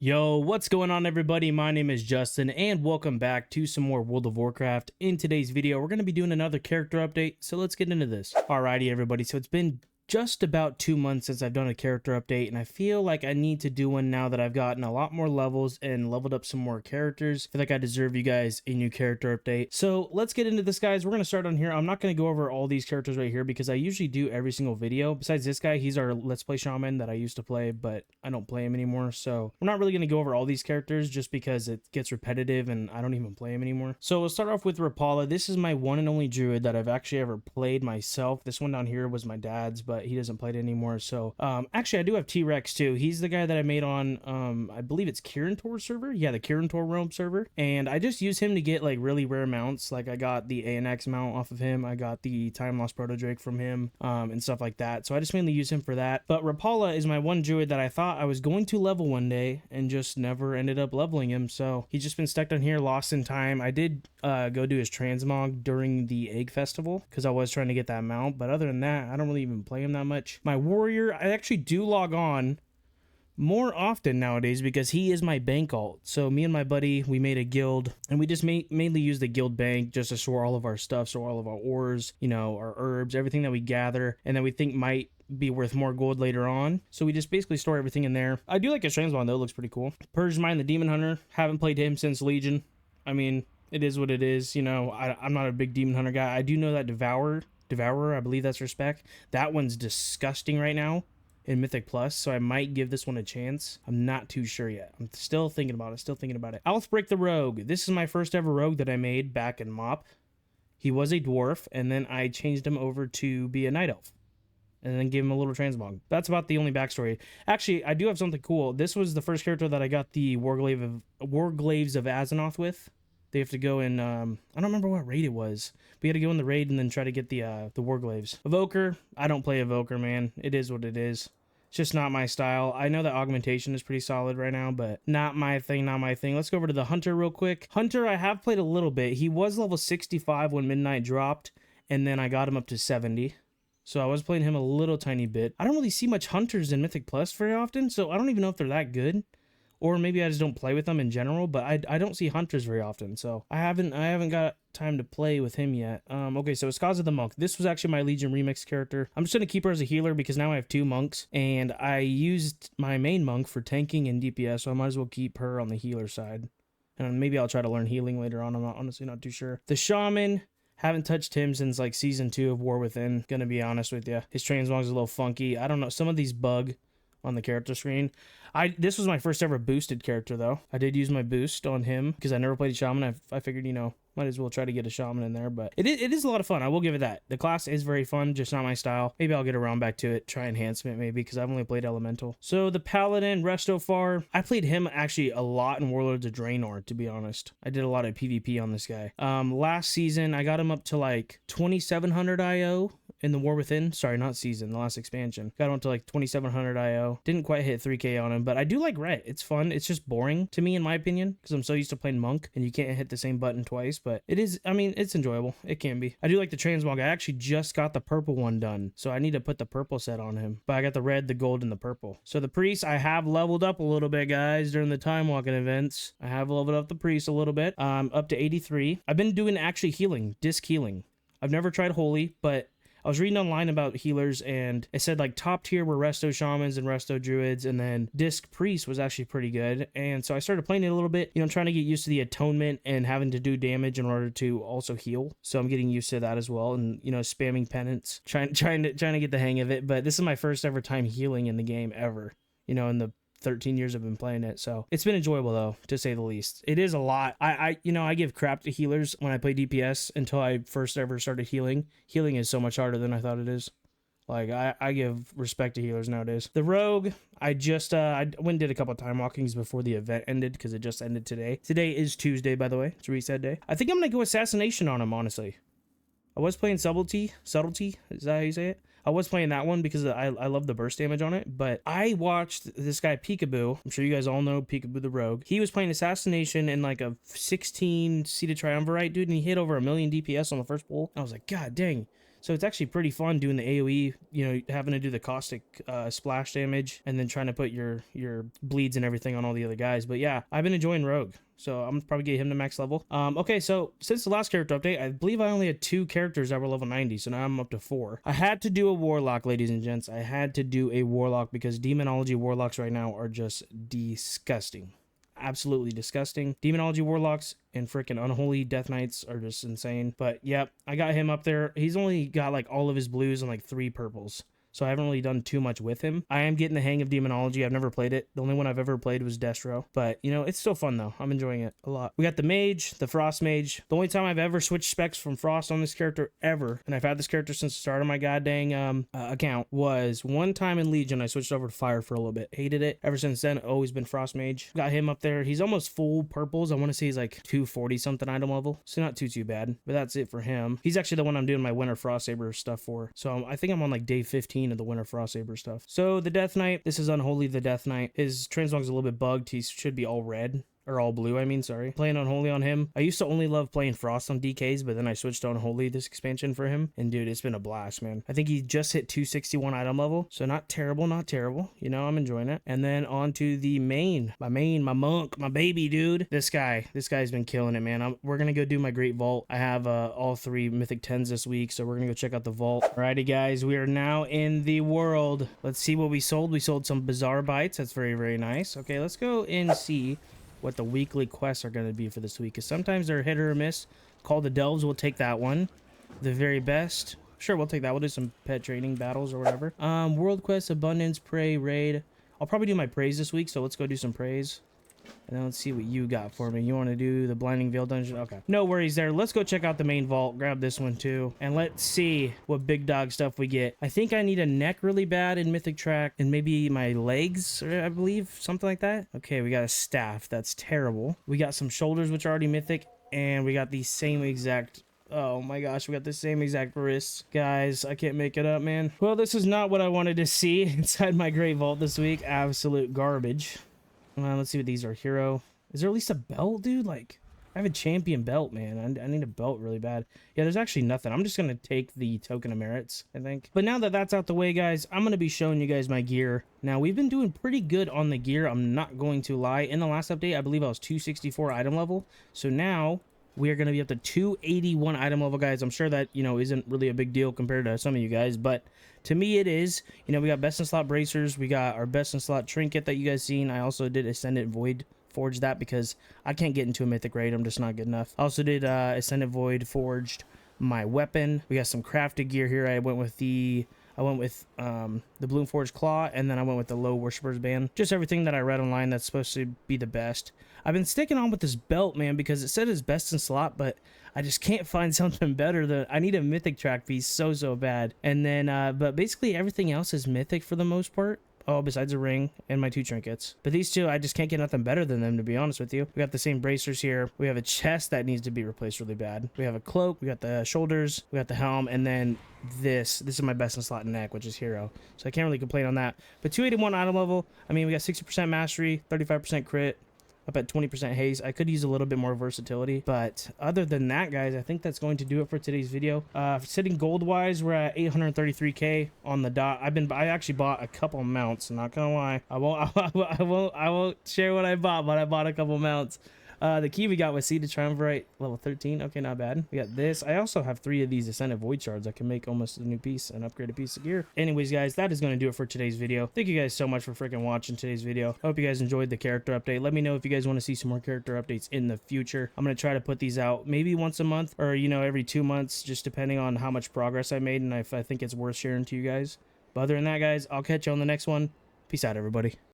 Yo, what's going on everybody? My name is Justin and welcome back to some more World of Warcraft. In today's video, we're going to be doing another character update, so let's get into this. Alrighty everybody, so it's been just about 2 months since I've done a character update, and I feel like I need to do one now that I've gotten a lot more levels and leveled up some more characters. I feel like I deserve you guys a new character update. So let's get into this, guys. We're going to start on here. I'm not going to go over all these characters right here because I usually do every single video. Besides this guy, he's our Let's Play Shaman that I used to play, but I don't play him anymore. So we're not really going to go over all these characters just because it gets repetitive and I don't even play him anymore. So we'll start off with Rapala. This is my one and only druid that I've actually ever played myself. This one down here was my dad's, but he doesn't play it anymore. So actually I do have T-Rex too. He's the guy that I made on I believe it's Kirin server. Yeah, the Kirin Realm server. And I just use him to get like really rare mounts. Like I got the ANX mount off of him. I got the Time Lost Proto Drake from him and stuff like that. So I just mainly use him for that. But Rapala is my one druid that I thought I was going to level one day and just never ended up leveling him. So he's just been stuck on here, lost in time. I did go do his transmog during the Egg Festival because I was trying to get that mount. But other than that, I don't really even play him that much. My warrior, I actually do log on more often nowadays because he is my bank alt. So me and my buddy, we made a guild and we just mainly use the guild bank just to store all of our stuff, so all of our ores, you know, our herbs, everything that we gather and that we think might be worth more gold later on. So we just basically store everything in there. I do like his transmog though, it looks pretty cool. Purge Mine the Demon Hunter, haven't played him since Legion. I mean, it is what it is, you know. I'm not a big Demon Hunter guy. I do know that Devourer, I believe that's her spec. That one's disgusting right now in Mythic Plus, so I might give this one a chance. I'm not too sure yet. I'm still thinking about it. Althbrick the Rogue. This is my first ever rogue that I made back in MOP. He was a dwarf, and then I changed him over to be a night elf. And then give him a little transmog. That's about the only backstory. Actually, I do have something cool. This was the first character that I got the Warglaives of Azeroth with. They have to go in, I don't remember what raid it was. We had to go in the raid and then try to get the Warglaives. Evoker, I don't play Evoker, man. It is what it is. It's just not my style. I know that augmentation is pretty solid right now, but not my thing. Let's go over to the Hunter real quick. Hunter, I have played a little bit. He was level 65 when Midnight dropped, and then I got him up to 70. So I was playing him a little tiny bit. I don't really see much Hunters in Mythic Plus very often, so I don't even know if they're that good. Or maybe I just don't play with them in general, but I don't see Hunters very often, so I haven't got time to play with him yet. Okay, so Skaza the Monk. This was actually my Legion Remix character. I'm just going to keep her as a healer because now I have 2 monks, and I used my main monk for tanking and DPS, so I might as well keep her on the healer side. And maybe I'll try to learn healing later on. I'm honestly not too sure. The Shaman, haven't touched him since like Season 2 of War Within, gonna be honest with you. His transmog's a little funky. I don't know, some of these bug on the character screen. This was my first ever boosted character though. I did use my boost on him because I never played a shaman. I figured, you know, might as well try to get a shaman in there, but it is a lot of fun. I will give it that. The class is very fun, just not my style. Maybe I'll get around back to it, try enhancement maybe, because I've only played elemental. So the paladin, Restofar, I played him actually a lot in Warlords of Draenor, to be honest. I did a lot of PvP on this guy. Last season, I got him up to like 2700 IO in the War Within. Sorry, not season, the last expansion. Got him to like 2700 IO. Didn't quite hit 3k on him, but I do like Ret. It's fun. It's just boring to me, in my opinion, because I'm so used to playing Monk, and you can't hit the same button twice, but it is, I mean, it's enjoyable. It can be. I do like the transmog. I actually just got the purple one done, so I need to put the purple set on him, but I got the red, the gold, and the purple. So the priest, I have leveled up a little bit, guys, during the time walking events. I have leveled up the priest a little bit, up to 83. I've been doing actually healing, disc healing. I've never tried holy, but I was reading online about healers, and it said like top tier were resto shamans and resto druids, and then disc priest was actually pretty good. And so I started playing it a little bit, you know, trying to get used to the atonement and having to do damage in order to also heal. So I'm getting used to that as well, and you know, spamming penance, trying to get the hang of it. But this is my first ever time healing in the game ever, you know, in the 13 years I've been playing it, so it's been enjoyable though, to say the least. It is a lot. I give crap to healers when I play DPS until I first ever started healing. Healing is so much harder than I thought it is. Like I give respect to healers nowadays. The rogue, I went and did a couple of time walkings before the event ended because it just ended today. Today is Tuesday, by the way. It's reset day. I think I'm gonna go assassination on him, honestly. I was playing subtlety, is that how you say it? I was playing that one because I love the burst damage on it, but I watched this guy Peekaboo. I'm sure you guys all know Peekaboo the Rogue. He was playing Assassination in like a 16 seated triumvirate, dude, and he hit over 1 million DPS on the first pull. I was like, God dang, So it's actually pretty fun doing the AoE, you know, having to do the caustic splash damage and then trying to put your bleeds and everything on all the other guys. But yeah, I've been enjoying Rogue, so I'm probably get him to max level. Okay, so since the last character update, I believe I only had 2 characters that were level 90, so now I'm up to 4. I had to do a Warlock, ladies and gents. I had to do a Warlock because Demonology Warlocks right now are just disgusting. Absolutely disgusting. Demonology Warlocks and freaking Unholy Death Knights are just insane. But yep, I got him up there. He's only got like all of his blues and like 3 purples, so I haven't really done too much with him. I am getting the hang of Demonology. I've never played it. The only one I've ever played was Destro. But, you know, it's still fun, though. I'm enjoying it a lot. We got the Mage, the Frost Mage. The only time I've ever switched specs from Frost on this character ever, and I've had this character since the start of my goddamn account, was one time in Legion. I switched over to Fire for a little bit. Hated it. Ever since then, always been Frost Mage. Got him up there. He's almost full purples. I want to say he's like 240-something item level. So not too bad. But that's it for him. He's actually the one I'm doing my Winter Frost Saber stuff for. So I think I'm on like day 15 of the Winter Frost Saber stuff. So the Death Knight, this is Unholy the Death Knight. His transmog's a little bit bugged. He should be all red. Or all blue, I mean, sorry. Playing Unholy on him. I used to only love playing Frost on DKs, but then I switched to Unholy this expansion for him. And dude, it's been a blast, man. I think he just hit 261 item level. So not terrible, not terrible. You know, I'm enjoying it. And then on to the main. My monk, my baby, dude. This guy's been killing it, man. We're gonna go do my Great Vault. I have all 3 Mythic 10s this week, so we're gonna go check out the vault. Alrighty, guys, we are now in the world. Let's see what we sold. We sold some Bizarre Bites. That's very nice. Okay, let's go and see what the weekly quests are going to be for this week, because sometimes they're hit or miss. Call the Delves, we'll take that one. The very best, sure, we'll take that. We'll do some pet training battles or whatever. World quest, abundance, prey, raid. I'll probably do my praise this week, so let's go do some praise. And then let's see what you got for me. You want to do the Blinding Veil dungeon? Okay, no worries there. Let's go check out the main vault, grab this one too, and let's see what big dog stuff we get. I think I need a neck really bad in Mythic Track, and maybe my legs, I believe, something like that. Okay, we got a staff. That's terrible. We got some shoulders, which are already mythic, and we got the same exact... Oh my gosh, we got the same exact wrists. Guys, I can't make it up, man. Well, this is not what I wanted to see inside my Great Vault this week. Absolute garbage. Let's see what these are. Hero. Is there at least a belt, dude? Like, I have a champion belt, man. I need a belt really bad. Yeah, there's actually nothing. I'm just going to take the token of merits, I think. But now that that's out the way, guys, I'm going to be showing you guys my gear. Now, we've been doing pretty good on the gear. I'm not going to lie. In the last update, I believe I was 264 item level. So now we are going to be up to 281 item level, guys. I'm sure that, you know, isn't really a big deal compared to some of you guys, but to me it is. You know, we got best in slot bracers, we got our best in slot trinket that you guys seen. I also did Ascendant Void forge that because I can't get into a mythic raid. I'm just not good enough. I also did Ascendant Void forged my weapon. We got some crafted gear here. I went with the Bloom Forge Claw, and then I went with the Low Worshippers Band. Just everything that I read online that's supposed to be the best. I've been sticking on with this belt, man, because it said it's best in slot, but I just can't find something better. I need a mythic track piece so bad. And then, but basically everything else is mythic for the most part. Oh, besides a ring and my 2 trinkets. But these 2, I just can't get nothing better than them, to be honest with you. We got the same bracers here. We have a chest that needs to be replaced really bad. We have a cloak. We got the shoulders. We got the helm. And then this is my best in slot neck, which is hero. So I can't really complain on that. But 281 item level. I mean, we got 60% mastery, 35% crit, up at 20% haste. I could use a little bit more versatility, but other than that, guys, I think that's going to do it for today's video. Sitting gold wise, we're at 833k on the dot. I actually bought a couple mounts, not gonna lie. I won't share what I bought, but I bought a couple mounts. The key we got was Seed to Triumvirate, level 13. Okay, not bad. We got this. I also have 3 of these Ascendant Void Shards. I can make almost a new piece and upgrade a piece of gear. Anyways, guys, that is going to do it for today's video. Thank you guys so much for freaking watching today's video. I hope you guys enjoyed the character update. Let me know if you guys want to see some more character updates in the future. I'm going to try to put these out maybe once a month or, you know, every 2 months, just depending on how much progress I made and if I think it's worth sharing to you guys. But other than that, guys, I'll catch you on the next one. Peace out, everybody.